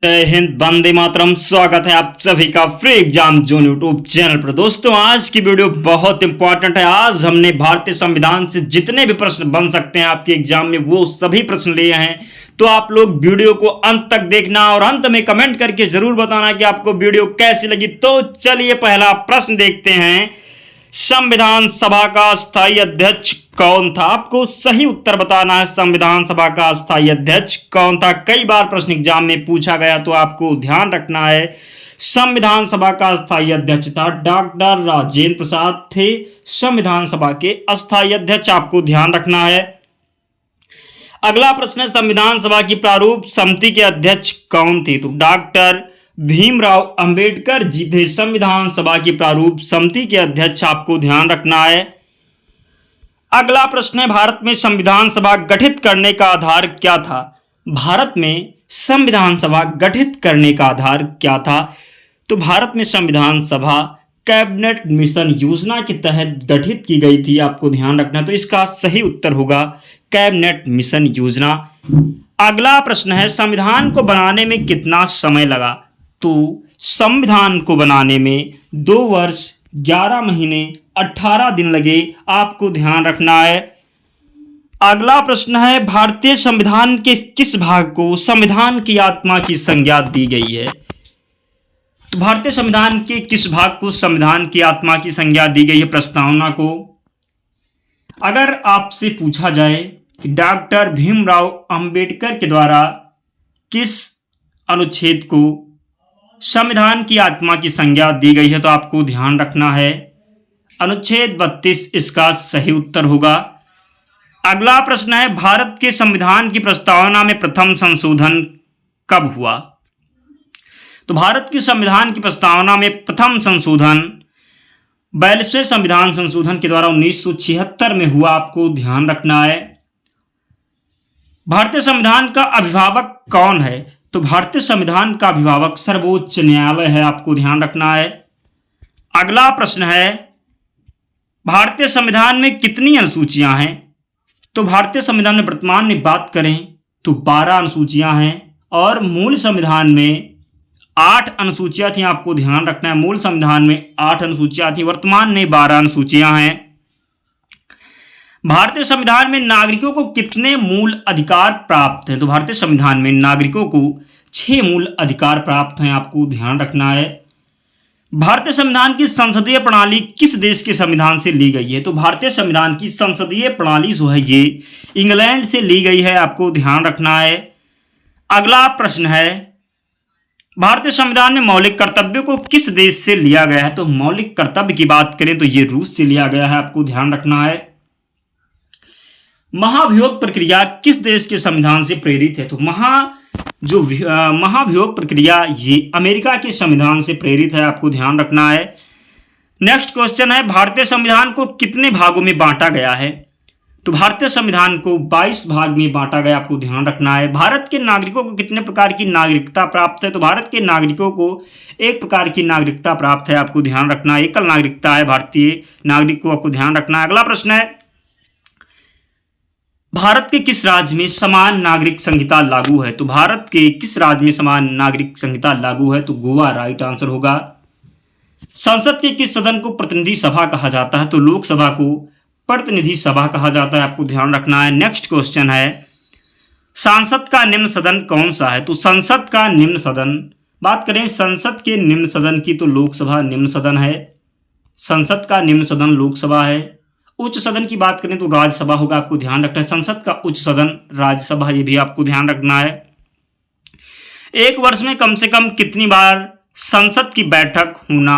जय हिंद, वंदे मातरम। स्वागत है आप सभी का free exam zone YouTube channel पर। दोस्तों, आज की वीडियो बहुत इंपॉर्टेंट है। आज हमने भारतीय संविधान से जितने भी प्रश्न बन सकते हैं आपके एग्जाम में, वो सभी प्रश्न लिए हैं। तो आप लोग वीडियो को अंत तक देखना और अंत में कमेंट करके जरूर बताना कि आपको वीडियो कैसी लगी। तो चलिए पहला प्रश्न देखते हैं। संविधान सभा का स्थायी अध्यक्ष कौन था? आपको सही उत्तर बताना है। संविधान सभा का स्थायी अध्यक्ष कौन था? कई बार प्रश्न एग्जाम में पूछा गया, तो आपको ध्यान रखना है। संविधान सभा का स्थायी अध्यक्ष था डॉक्टर राजेंद्र प्रसाद थे संविधान सभा के अस्थायी अध्यक्ष, आपको ध्यान रखना है। अगला प्रश्न है, संविधान सभा की प्रारूप समिति के अध्यक्ष कौन थे? तो डॉक्टर भीमराव अंबेडकर जी थे संविधान सभा की प्रारूप समिति के अध्यक्ष, आपको ध्यान रखना है। अगला प्रश्न है, भारत में संविधान सभा गठित करने का आधार क्या था? भारत में संविधान सभा गठित करने का आधार क्या था? तो भारत में संविधान सभा कैबिनेट मिशन योजना के तहत गठित की गई थी, आपको ध्यान रखना। तो इसका सही उत्तर होगा कैबिनेट मिशन योजना। अगला प्रश्न है, संविधान को बनाने में कितना समय लगा? तो संविधान को बनाने में 2 वर्ष 11 महीने 18 दिन लगे, आपको ध्यान रखना है। अगला प्रश्न है, भारतीय संविधान के किस भाग को संविधान की आत्मा की संज्ञा दी गई है? तो भारतीय संविधान के किस भाग को संविधान की आत्मा की संज्ञा दी गई है? प्रस्तावना को। अगर आपसे पूछा जाए कि डॉक्टर भीमराव अंबेडकर के द्वारा किस अनुच्छेद को संविधान की आत्मा की संज्ञा दी गई है, तो आपको ध्यान रखना है अनुच्छेद 32 इसका सही उत्तर होगा। अगला प्रश्न है, भारत के संविधान की प्रस्तावना में प्रथम संशोधन कब हुआ? तो भारत की संविधान की प्रस्तावना में प्रथम संशोधन 42वें संविधान संशोधन के द्वारा 1976 में हुआ, आपको ध्यान रखना है। भारतीय संविधान का अभिभावक कौन है? तो भारतीय संविधान का अभिभावक सर्वोच्च न्यायालय है, आपको ध्यान रखना है। अगला प्रश्न है, भारतीय संविधान में कितनी अनुसूचियां हैं? तो भारतीय संविधान में वर्तमान में बात करें तो 12 अनुसूचियां हैं और मूल संविधान में 8 अनुसूचियां थी, आपको ध्यान रखना है। मूल संविधान में 8 अनुसूचियां थी, वर्तमान में 12 अनुसूचियां हैं। भारतीय संविधान में नागरिकों को कितने मूल अधिकार प्राप्त हैं? तो भारतीय संविधान में नागरिकों को 6 मूल अधिकार प्राप्त हैं, आपको ध्यान रखना है। भारतीय संविधान की संसदीय प्रणाली किस देश के संविधान से ली गई है? तो भारतीय संविधान की संसदीय प्रणाली जो है ये इंग्लैंड से ली गई है, आपको ध्यान रखना है। अगला प्रश्न है, भारतीय संविधान में मौलिक कर्तव्यों को किस देश से लिया गया है? तो मौलिक कर्तव्य की बात करें तो ये रूस से लिया गया है, आपको ध्यान रखना है। महाभियोग प्रक्रिया किस देश के संविधान से प्रेरित है? तो महाभियोग प्रक्रिया ये अमेरिका के संविधान से प्रेरित है, आपको ध्यान रखना है। नेक्स्ट क्वेश्चन है, भारतीय संविधान को कितने भागों में बांटा गया है? तो भारतीय संविधान को 22 भाग में बांटा गया, आपको ध्यान रखना है। भारत के नागरिकों को कितने प्रकार की नागरिकता प्राप्त है? तो भारत के नागरिकों को एक प्रकार की नागरिकता प्राप्त है, आपको ध्यान रखना है। एकल नागरिकता है भारतीय नागरिक को, आपको ध्यान रखना है। अगला प्रश्न है, भारत के किस राज्य में समान नागरिक संहिता लागू है? तो भारत के किस राज्य में समान नागरिक संहिता लागू है? तो गोवा राइट आंसर होगा। संसद के किस सदन को प्रतिनिधि सभा कहा जाता है? तो लोकसभा को प्रतिनिधि सभा कहा जाता है, आपको ध्यान रखना है। नेक्स्ट क्वेश्चन है, संसद का निम्न सदन कौन सा है? तो संसद का निम्न सदन, बात करें संसद के निम्न सदन की, तो लोकसभा निम्न सदन है। संसद का निम्न सदन लोकसभा है। उच्च सदन की बात करें तो राज्यसभा होगा, आपको ध्यान रखना है। संसद का उच्च सदन राज्यसभा, ये भी आपको ध्यान रखना है। एक वर्ष में कम से कम कितनी बार संसद की बैठक होना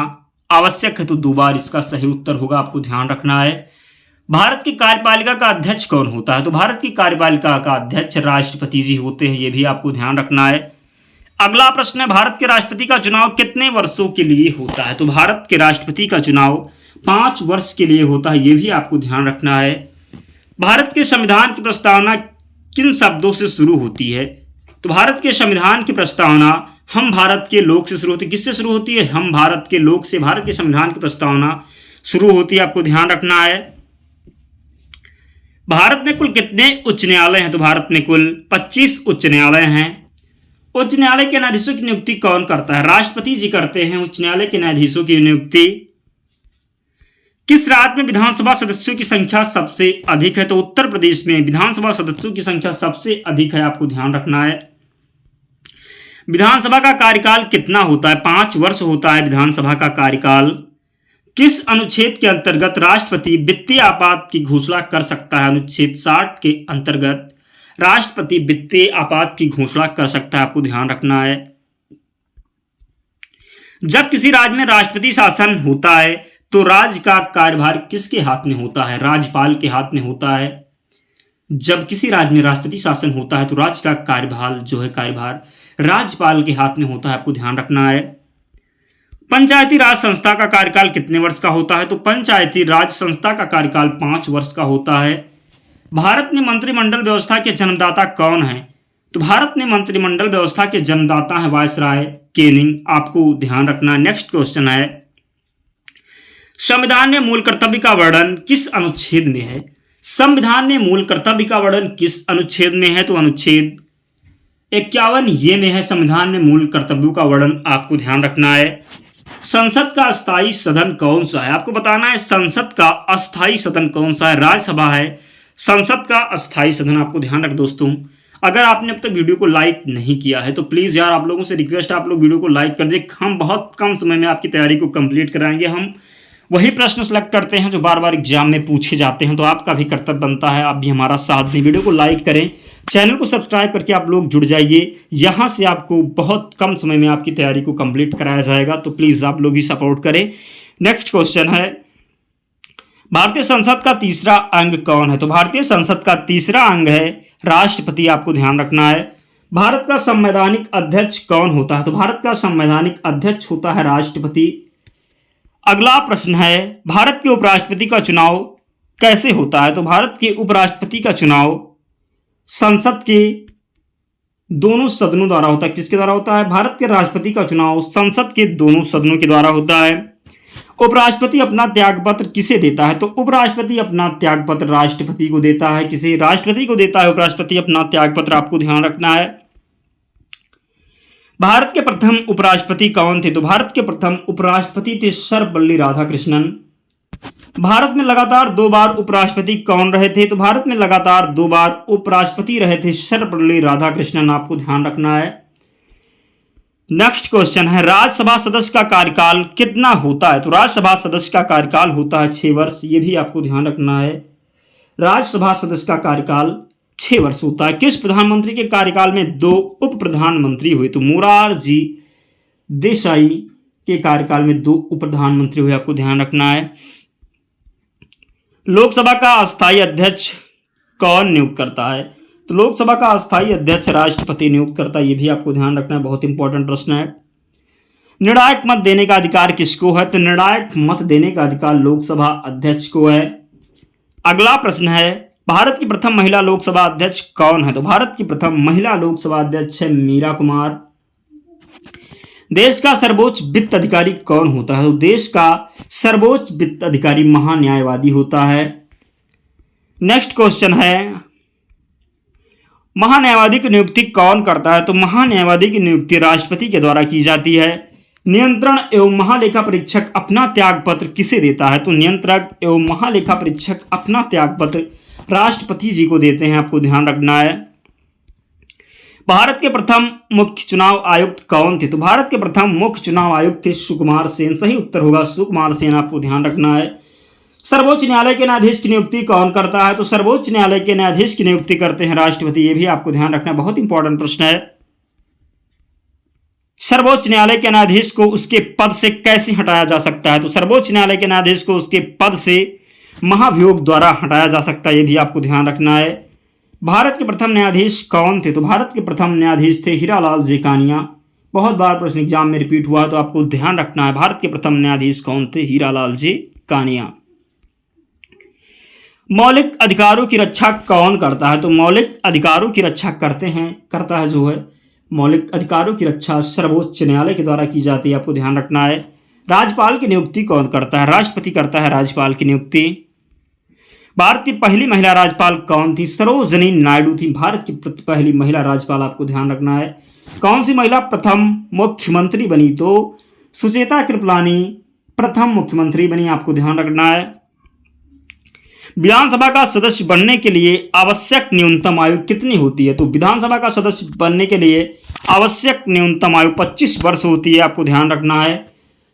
आवश्यक है? तो 2 बार इसका सही उत्तर होगा, आपको ध्यान रखना है। भारत की कार्यपालिका का अध्यक्ष कौन होता है? तो भारत की कार्यपालिका का अध्यक्ष राष्ट्रपति जी होते हैं, ये भी आपको ध्यान रखना है। अगला प्रश्न है, भारत के राष्ट्रपति का चुनाव कितने वर्षों के लिए होता है? तो भारत के राष्ट्रपति का चुनाव 5 वर्ष के लिए होता है, ये भी आपको ध्यान रखना है। भारत के संविधान की प्रस्तावना किन शब्दों से शुरू होती है? तो भारत के संविधान की प्रस्तावना हम भारत के लोक से शुरू होती है। किससे शुरू होती है? हम भारत के लोक से भारत के संविधान की प्रस्तावना शुरू होती है, आपको ध्यान रखना है। भारत में कुल कितने उच्च न्यायालय हैं? तो भारत में कुल 25 उच्च न्यायालय हैं। उच्च न्यायालय के न्यायाधीशों की नियुक्ति कौन करता है? राष्ट्रपति जी करते हैं उच्च न्यायालय के न्यायाधीशों की नियुक्ति। किस राज्य में विधानसभा सदस्यों की संख्या सबसे अधिक है? तो उत्तर प्रदेश में विधानसभा सदस्यों की संख्या सबसे अधिक है, आपको ध्यान रखना है। विधानसभा का कार्यकाल कितना होता है? 5 वर्ष होता है विधानसभा का कार्यकाल। किस अनुच्छेद के अंतर्गत राष्ट्रपति वित्तीय आपात की घोषणा कर सकता है? अनुच्छेद 60 के अंतर्गत राष्ट्रपति वित्तीय आपात की घोषणा कर सकता है, आपको ध्यान रखना है। जब किसी राज्य में राष्ट्रपति शासन होता है तो राज्य का कार्यभार किसके हाथ में होता है? राज्यपाल के हाथ में होता है। जब किसी राज्य में राष्ट्रपति शासन होता है तो राज्य का कार्यभार राज्यपाल के हाथ में होता है, आपको ध्यान रखना है। पंचायती राज संस्था का कार्यकाल कितने वर्ष का होता है? तो पंचायती राज संस्था का कार्यकाल 5 वर्ष का होता है। भारत में मंत्रिमंडल व्यवस्था के जन्मदाता कौन है? तो भारत में मंत्रिमंडल व्यवस्था के जन्मदाता है वायसराय केनिंग, आपको ध्यान रखना। नेक्स्ट क्वेश्चन है, संविधान में मूल कर्तव्य का वर्णन किस अनुच्छेद में है? संविधान में मूल कर्तव्य का वर्णन किस अनुच्छेद में है? तो अनुच्छेद 51 ये में है संविधान में मूल कर्तव्यों का वर्णन, आपको ध्यान रखना है। संसद का अस्थायी सदन कौन सा है? आपको बताना है संसद का अस्थायी सदन कौन सा है। राज्यसभा है संसद का अस्थायी सदन, आपको ध्यान रख। दोस्तों अगर आपने अब तक वीडियो को लाइक नहीं किया है तो प्लीज़ यार आप लोगों से रिक्वेस्ट है, आप लोग वीडियो को लाइक कर दे। हम बहुत कम समय में आपकी तैयारी को कंप्लीट कराएंगे। हम वही प्रश्न सेलेक्ट करते हैं जो बार बार एग्जाम में पूछे जाते हैं, तो आपका भी कर्तव्य बनता है आप भी हमारा साथ दें। वीडियो को लाइक करें, चैनल को सब्सक्राइब करके आप लोग जुड़ जाइए। यहाँ से आपको बहुत कम समय में आपकी तैयारी को कंप्लीट कराया जाएगा, तो प्लीज़ आप लोग भी सपोर्ट करें। नेक्स्ट क्वेश्चन है, भारतीय संसद का तीसरा अंग कौन है? तो भारतीय संसद का तीसरा अंग है राष्ट्रपति, आपको ध्यान रखना है। भारत का संवैधानिक अध्यक्ष कौन होता है? तो भारत का संवैधानिक अध्यक्ष होता है राष्ट्रपति। अगला प्रश्न है, भारत के उपराष्ट्रपति का चुनाव कैसे होता है? तो भारत के उपराष्ट्रपति का चुनाव संसद के दोनों सदनों द्वारा होता है। किसके द्वारा होता है? भारत के राष्ट्रपति का चुनाव संसद के दोनों सदनों के द्वारा होता है। उपराष्ट्रपति अपना त्यागपत्र किसे देता है? तो उपराष्ट्रपति अपना त्यागपत्र राष्ट्रपति को देता है। किसे? राष्ट्रपति को देता है उपराष्ट्रपति अपना त्यागपत्र, आपको ध्यान रखना है। भारत के प्रथम उपराष्ट्रपति कौन थे? तो भारत के प्रथम उपराष्ट्रपति थे सर्वपल्ली राधाकृष्णन। भारत में लगातार 2 बार उपराष्ट्रपति कौन रहे थे? तो भारत में लगातार 2 बार उपराष्ट्रपति रहे थे सर्वपल्ली राधाकृष्णन, आपको ध्यान रखना है। नेक्स्ट क्वेश्चन है, राज्यसभा सदस्य का कार्यकाल कितना होता है? तो राज्यसभा सदस्य का कार्यकाल होता है 6 वर्ष, ये भी आपको ध्यान रखना है। राज्यसभा सदस्य का कार्यकाल 6 वर्ष होता है। किस प्रधानमंत्री के कार्यकाल में 2 उप प्रधानमंत्री हुए? तो मोरारजी देसाई के कार्यकाल में 2 उप प्रधानमंत्री हुए, आपको ध्यान रखना है। लोकसभा का अस्थायी अध्यक्ष कौन नियुक्त करता है? तो लोकसभा का अस्थायी अध्यक्ष राष्ट्रपति नियुक्त करता है, ये भी आपको ध्यान रखना है, बहुत इंपॉर्टेंट प्रश्न है। निर्णायक मत देने का अधिकार किसको है? तो निर्णायक मत देने का अधिकार लोकसभा अध्यक्ष को है। अगला प्रश्न है, भारत की प्रथम महिला लोकसभा अध्यक्ष कौन है? तो भारत की प्रथम महिला लोकसभा अध्यक्ष है मीरा कुमार। देश का सर्वोच्च वित्त अधिकारी कौन होता है? तो देश का सर्वोच्च वित्त अधिकारी महान्यायवादी होता है। नेक्स्ट क्वेश्चन है, महान्यायवादी की नियुक्ति कौन करता है? तो महान्यायवादी की नियुक्ति राष्ट्रपति के द्वारा की जाती है। नियंत्रण एवं महालेखा परीक्षक अपना त्यागपत्र किसे देता है? तो नियंत्रक एवं महालेखा परीक्षक अपना त्यागपत्र राष्ट्रपति जी को देते हैं, आपको ध्यान रखना है। भारत के प्रथम मुख्य चुनाव आयुक्त कौन थे? तो भारत के प्रथम मुख्य चुनाव आयुक्त थे सुकुमार सेन, सही उत्तर होगा सुकुमार सेन, आपको ध्यान रखना है। सर्वोच्च न्यायालय के न्यायाधीश की नियुक्ति कौन करता है? तो सर्वोच्च न्यायालय के न्यायाधीश की नियुक्ति करते हैं राष्ट्रपति, ये भी आपको ध्यान रखना है, बहुत इंपॉर्टेंट प्रश्न है। सर्वोच्च न्यायालय के न्यायाधीश को उसके पद से कैसे हटाया जा सकता है? तो सर्वोच्च न्यायालय के न्यायाधीश को उसके पद से महाभियोग द्वारा हटाया जा सकता है, ये भी आपको ध्यान रखना है। भारत के प्रथम न्यायाधीश कौन थे? तो भारत के प्रथम न्यायाधीश थे हीरालाल जेकानिया। बहुत बार प्रश्न एग्जाम में रिपीट हुआ, तो आपको ध्यान रखना है भारत के प्रथम न्यायाधीश कौन थे? हीरालाल जेकानिया। मौलिक अधिकारों की रक्षा कौन करता है? तो मौलिक अधिकारों की रक्षा करता है जो है मौलिक अधिकारों की रक्षा सर्वोच्च न्यायालय के द्वारा की जाती है, आपको ध्यान रखना है। राज्यपाल की नियुक्ति कौन करता है? राष्ट्रपति करता है राज्यपाल की नियुक्ति। भारत की पहली महिला राज्यपाल कौन थी? सरोजनी नायडू थी भारत की पहली महिला राज्यपाल, आपको ध्यान रखना है। कौन सी महिला प्रथम मुख्यमंत्री बनी? तो सुचेता कृपलानी प्रथम मुख्यमंत्री बनी, आपको ध्यान रखना है। विधानसभा का सदस्य बनने के लिए आवश्यक न्यूनतम आयु कितनी होती है? तो विधानसभा का सदस्य बनने के लिए आवश्यक न्यूनतम आयु 25 वर्ष होती है, आपको ध्यान रखना है।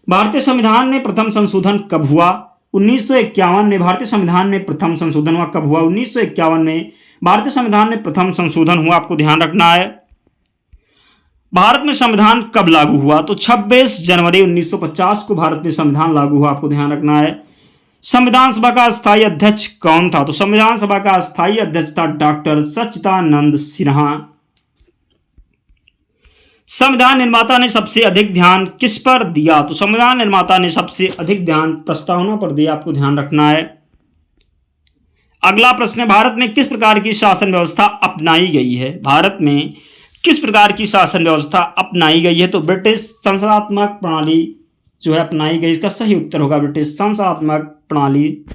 भारतीय संविधान में प्रथम संशोधन कब हुआ? 1951 में भारतीय संविधान में प्रथम संशोधन हुआ। कब हुआ? 1951 में भारतीय संविधान में प्रथम संशोधन हुआ, आपको ध्यान रखना है। भारत में संविधान कब लागू हुआ? तो 26 जनवरी 1950 को भारत में संविधान लागू हुआ, आपको ध्यान रखना है। संविधान सभा का स्थायी अध्यक्ष कौन था? तो संविधान सभा का स्थायी अध्यक्ष था डॉक्टर सच्चिदानंद सिन्हा। संविधान निर्माता ने सबसे अधिक ध्यान किस पर दिया? तो संविधान निर्माता ने सबसे अधिक ध्यान प्रस्तावना पर दिया, आपको ध्यान रखना है। अगला प्रश्न है, भारत में किस प्रकार की शासन व्यवस्था अपनाई गई है? भारत में किस प्रकार की शासन व्यवस्था अपनाई गई है? तो ब्रिटिश संसदात्मक प्रणाली जो है अपनाई गई। इसका सही उत्तर होगा ब्रिटिश संसदात्मक प्रणाली।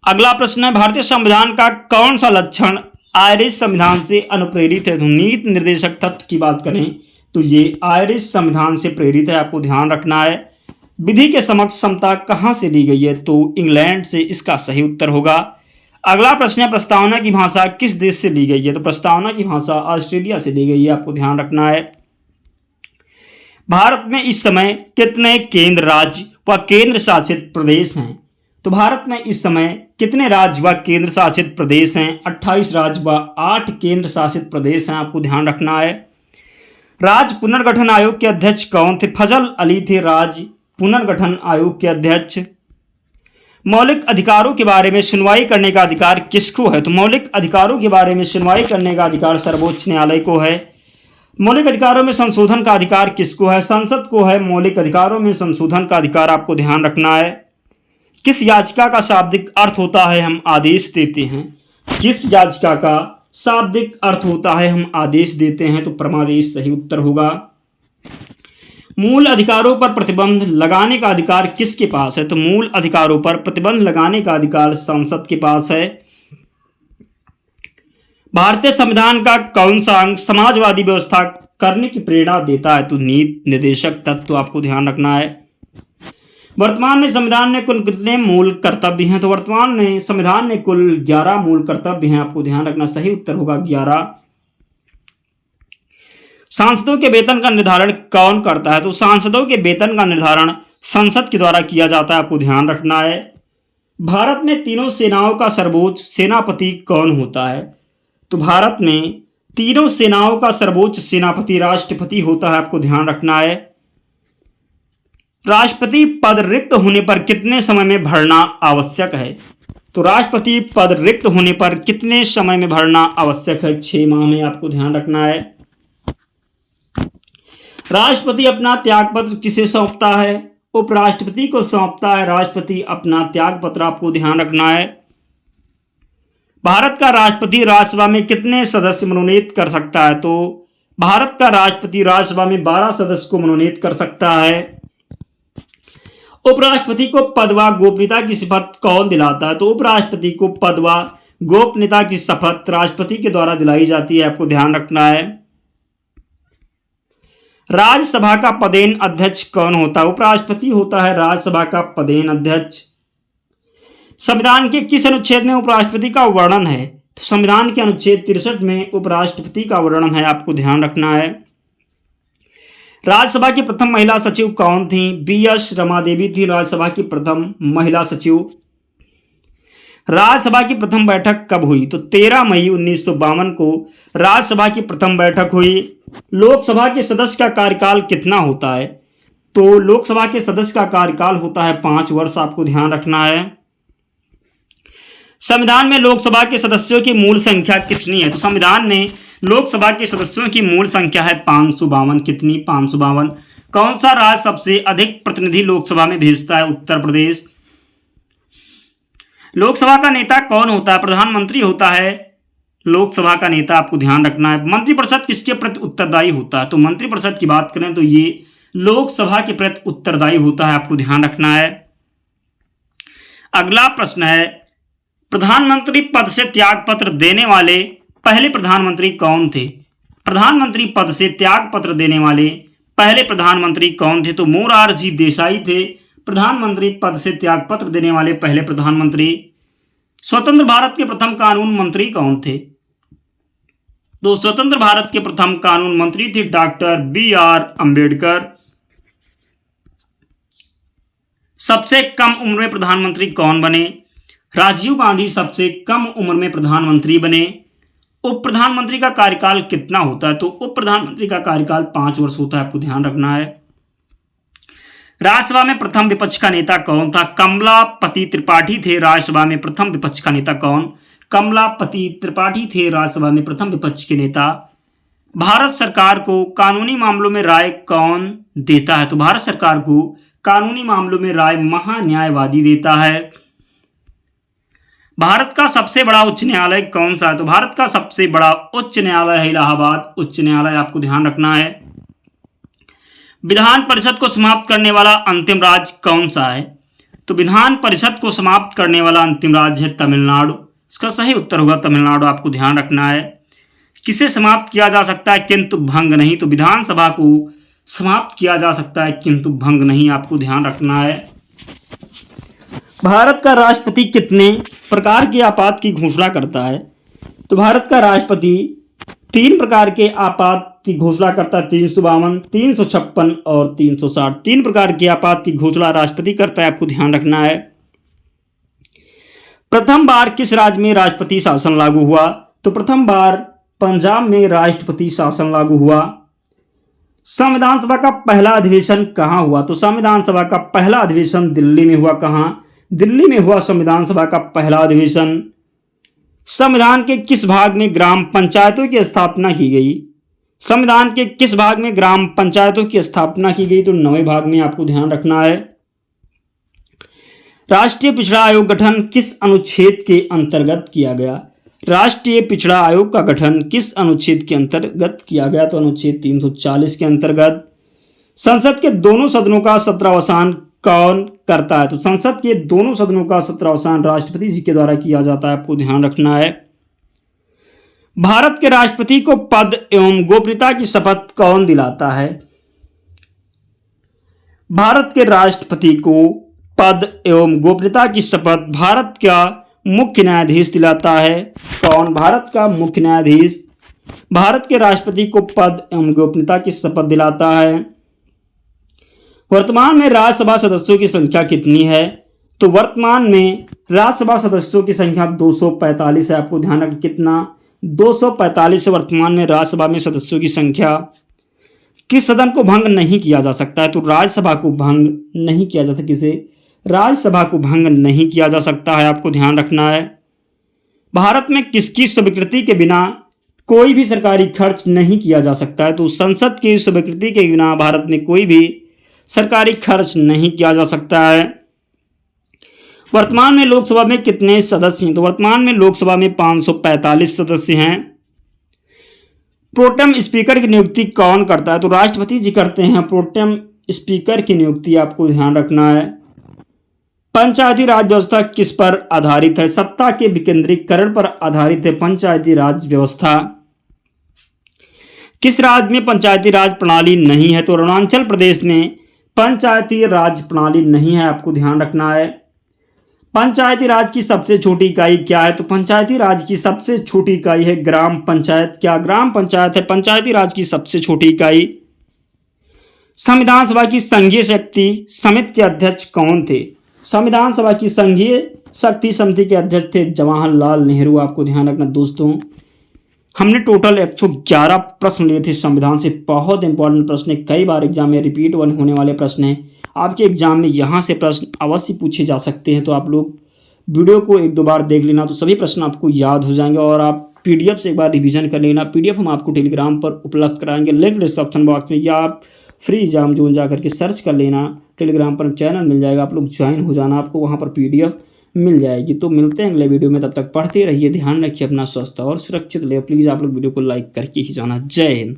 अगला प्रश्न है, भारतीय संविधान का कौन सा लक्षण आयरिश संविधान से अनुप्रेरित है? तो नीति निर्देशक तत्व की बात करें तो ये आयरिश संविधान से प्रेरित है, आपको ध्यान रखना है। विधि के समक्ष समता कहां से ली गई है? तो इंग्लैंड से, इसका सही उत्तर होगा। अगला प्रश्न है, प्रस्तावना की भाषा किस देश से ली गई है? तो प्रस्तावना की भाषा ऑस्ट्रेलिया से ली गई है, आपको ध्यान रखना है। भारत में इस समय कितने केंद्र राज्य व केंद्र शासित प्रदेश हैं? तो भारत में इस समय कितने राज्य व केंद्र शासित प्रदेश हैं? 28 राज्य व 8 केंद्र शासित प्रदेश हैं, आपको ध्यान रखना है। राज्य पुनर्गठन आयोग के अध्यक्ष कौन थे? फजल अली थे राज्य पुनर्गठन आयोग के अध्यक्ष। मौलिक अधिकारों के बारे में सुनवाई करने का अधिकार किसको है? तो मौलिक अधिकारों के बारे में सुनवाई करने का अधिकार सर्वोच्च न्यायालय को है। मौलिक अधिकारों में संशोधन का अधिकार किसको है? संसद को है मौलिक अधिकारों में संशोधन का अधिकार, आपको ध्यान रखना है। किस याचिका का शाब्दिक अर्थ होता है हम आदेश देते हैं? किस याचिका का शाब्दिक अर्थ होता है हम आदेश देते हैं? तो परमादेश सही उत्तर होगा। मूल अधिकारों पर प्रतिबंध लगाने का अधिकार किसके पास है? तो मूल अधिकारों पर प्रतिबंध लगाने का अधिकार संसद के पास है। भारतीय संविधान का कौन सा अंग समाजवादी व्यवस्था करने की प्रेरणा देता है? तो नीति निर्देशक तत्व, आपको ध्यान रखना है। वर्तमान में संविधान में कुल कितने मूल कर्तव्य हैं? तो वर्तमान में संविधान में कुल 11 मूल कर्तव्य हैं, आपको ध्यान रखना। सही उत्तर होगा 11। सांसदों के वेतन का निर्धारण कौन करता है? तो सांसदों के वेतन का निर्धारण संसद के द्वारा किया जाता है, आपको ध्यान रखना है। भारत में तीनों सेनाओं का सर्वोच्च सेनापति कौन होता है? तो भारत में तीनों सेनाओं का सर्वोच्च सेनापति राष्ट्रपति होता है, आपको ध्यान रखना है। राष्ट्रपति पद रिक्त होने पर कितने समय में भरना आवश्यक है? तो राष्ट्रपति पद रिक्त होने पर कितने समय में भरना आवश्यक है? 6 माह में, आपको ध्यान रखना है। राष्ट्रपति अपना त्यागपत्र किसे सौंपता है? उपराष्ट्रपति को सौंपता है राष्ट्रपति अपना त्यागपत्र, आपको ध्यान रखना है। भारत का राष्ट्रपति राज्यसभा में कितने सदस्य मनोनीत कर सकता है? तो भारत का राष्ट्रपति राज्यसभा में 12 सदस्य को मनोनीत कर सकता है। उपराष्ट्रपति को पद व गोपनीयता की शपथ कौन दिलाता है? तो उपराष्ट्रपति को पद व गोपनीयता की शपथ राष्ट्रपति के द्वारा दिलाई जाती है, आपको ध्यान रखना है। राज्यसभा का पदेन अध्यक्ष कौन होता है? उपराष्ट्रपति होता है राज्यसभा का पदेन अध्यक्ष। संविधान के किस अनुच्छेद में उपराष्ट्रपति का वर्णन है? तो संविधान के अनुच्छेद 63 में उपराष्ट्रपति का वर्णन है, आपको ध्यान रखना है। राज्यसभा की प्रथम महिला सचिव कौन थी? BS रमा देवी थी राज्यसभा की प्रथम महिला सचिव। राज्यसभा की प्रथम बैठक कब हुई? तो 13 मई 1952 को राज्यसभा की प्रथम बैठक हुई। लोकसभा के सदस्य का कार्यकाल कितना होता है? तो लोकसभा के सदस्य का कार्यकाल होता है 5 वर्ष, आपको ध्यान रखना है। संविधान में लोकसभा के सदस्यों की मूल संख्या कितनी है? तो संविधान में लोकसभा के सदस्यों की मूल संख्या है 552। कितनी? 552। कौन सा राज्य सबसे अधिक प्रतिनिधि लोकसभा में भेजता है? उत्तर प्रदेश। लोकसभा का नेता कौन होता है? प्रधानमंत्री होता है लोकसभा का नेता, आपको ध्यान रखना है। मंत्रिपरिषद किसके प्रति उत्तरदायी होता है? तो मंत्रिपरिषद की बात करें तो ये लोकसभा के प्रति उत्तरदायी होता है, आपको ध्यान रखना है। अगला प्रश्न है, प्रधानमंत्री पद से त्यागपत्र देने वाले पहले प्रधानमंत्री कौन थे? प्रधानमंत्री पद से त्याग पत्र देने वाले पहले प्रधानमंत्री कौन थे? तो मोरारजी देसाई थे प्रधानमंत्री पद से त्याग पत्र देने वाले पहले प्रधानमंत्री। स्वतंत्र भारत के प्रथम कानून मंत्री कौन थे? तो स्वतंत्र भारत के प्रथम कानून मंत्री थे डॉक्टर बी.आर. अंबेडकर। सबसे कम उम्र में प्रधानमंत्री कौन बने? राजीव गांधी सबसे कम उम्र में प्रधानमंत्री बने। उप प्रधानमंत्री का कार्यकाल कितना होता है? तो उप प्रधानमंत्री का कार्यकाल 5 वर्ष होता है, आपको ध्यान रखना है। राज्यसभा में प्रथम विपक्ष का नेता कौन था? कमलापति त्रिपाठी थे राज्यसभा में प्रथम विपक्ष का नेता। कौन? कमलापति त्रिपाठी थे राज्यसभा में प्रथम विपक्ष के नेता। भारत सरकार को कानूनी मामलों में राय कौन देता है? तो भारत सरकार को कानूनी मामलों में राय महान्यायवादी देता है। भारत का सबसे बड़ा उच्च न्यायालय कौन सा है? तो भारत का सबसे बड़ा उच्च न्यायालय है इलाहाबाद उच्च न्यायालय, आपको ध्यान रखना है। विधान परिषद को समाप्त करने वाला अंतिम राज्य कौन सा है? तो विधान परिषद को समाप्त करने वाला अंतिम राज्य है तमिलनाडु। इसका सही उत्तर होगा तमिलनाडु, आपको ध्यान रखना है। किसे समाप्त किया जा सकता है किंतु भंग नहीं? तो विधानसभा को समाप्त किया जा सकता है किंतु भंग नहीं, आपको ध्यान रखना है। भारत का राष्ट्रपति कितने प्रकार के आपात की घोषणा करता है? तो भारत का राष्ट्रपति 3 प्रकार के आपात की घोषणा करता है, 352, 356 और 360। 3 प्रकार के आपात की घोषणा राष्ट्रपति करता है, आपको ध्यान रखना है। प्रथम बार किस राज्य में राष्ट्रपति शासन लागू हुआ? तो प्रथम बार पंजाब में राष्ट्रपति शासन लागू हुआ। संविधान सभा का पहला अधिवेशन कहाँ हुआ? तो संविधान सभा का पहला अधिवेशन दिल्ली में हुआ। कहाँ? दिल्ली में हुआ संविधान सभा का पहला अधिवेशन। संविधान के किस भाग में ग्राम पंचायतों की स्थापना की गई? संविधान के किस भाग में ग्राम पंचायतों की स्थापना की गई? तो 9वें भाग में, आपको ध्यान रखना है। राष्ट्रीय पिछड़ा आयोग गठन किस अनुच्छेद के अंतर्गत किया गया? राष्ट्रीय पिछड़ा आयोग का गठन किस अनुच्छेद के अंतर्गत किया गया? तो अनुच्छेद 340 के अंतर्गत। संसद के दोनों सदनों का सत्रावसान कौन करता है? तो संसद के दोनों सदनों का सत्रावसान राष्ट्रपति जी के द्वारा किया जाता है, आपको ध्यान रखना है। भारत के राष्ट्रपति को पद एवं गोपनीयता की शपथ कौन दिलाता है? भारत के राष्ट्रपति को पद एवं गोपनीयता की शपथ भारत का मुख्य न्यायाधीश दिलाता है। कौन? भारत का मुख्य न्यायाधीश भारत के राष्ट्रपति को पद एवं गोपनीयता की शपथ दिलाता है। वर्तमान में राज्यसभा सदस्यों की संख्या कितनी है? तो वर्तमान में राज्यसभा सदस्यों की संख्या 245 है, आपको ध्यान रखना। कितना? 245 वर्तमान में राज्यसभा में सदस्यों की संख्या। किस सदन को भंग नहीं किया जा सकता है? तो राज्यसभा को भंग नहीं किया जा सकता। किसे? राज्यसभा को भंग नहीं किया जा सकता है, आपको ध्यान रखना है। भारत में किसकी स्वीकृति के बिना कोई भी सरकारी खर्च नहीं किया जा सकता है? तो संसद की स्वीकृति के बिना भारत में कोई भी सरकारी खर्च नहीं किया जा सकता है। वर्तमान में लोकसभा में कितने सदस्य हैं? तो वर्तमान में लोकसभा में 545 सदस्य हैं। प्रोटेम स्पीकर की नियुक्ति कौन करता है? तो राष्ट्रपति जी करते हैं प्रोटेम स्पीकर की नियुक्ति, आपको ध्यान रखना है। पंचायती राज व्यवस्था किस पर आधारित है? सत्ता के विकेंद्रीकरण पर आधारित है पंचायती राज व्यवस्था। किस राज्य में पंचायती राज प्रणाली नहीं है? तो अरुणाचल प्रदेश में पंचायती राज प्रणाली नहीं है, आपको ध्यान रखना है। पंचायती राज की सबसे छोटी इकाई क्या है? तो पंचायती राज की सबसे छोटी इकाई है ग्राम पंचायत। क्या? ग्राम पंचायत है पंचायती राज की सबसे छोटी इकाई। संविधान सभा की संघीय शक्ति समिति के अध्यक्ष कौन थे? संविधान सभा की संघीय शक्ति समिति के अध्यक्ष थे जवाहरलाल नेहरू, आपको ध्यान रखना। दोस्तों, हमने टोटल 111 प्रश्न लिए थे संविधान से। बहुत इंपॉर्टेंट प्रश्न है, कई बार एग्जाम में रिपीट होने वाले प्रश्न हैं। आपके एग्जाम में यहाँ से प्रश्न अवश्य पूछे जा सकते हैं, तो आप लोग वीडियो को 1-2 बार देख लेना, तो सभी प्रश्न आपको याद हो जाएंगे। और आप PDF से एक बार रिवीजन कर लेना। PDF हम आपको टेलीग्राम पर उपलब्ध कराएंगे, लिंक डिस्क्रिप्शन बॉक्स में, या आप फ्री एग्जाम जोन जा करके सर्च कर लेना। टेलीग्राम पर चैनल मिल जाएगा, आप लोग ज्वाइन हो जाना, आपको वहाँ पर PDF मिल जाएगी। तो मिलते हैं अगले वीडियो में, तब तक पढ़ते रहिए, ध्यान रखिए अपना, स्वस्थ और सुरक्षित रहिए। प्लीज़ आप लोग वीडियो को लाइक करके ही जाना। जय हिंद।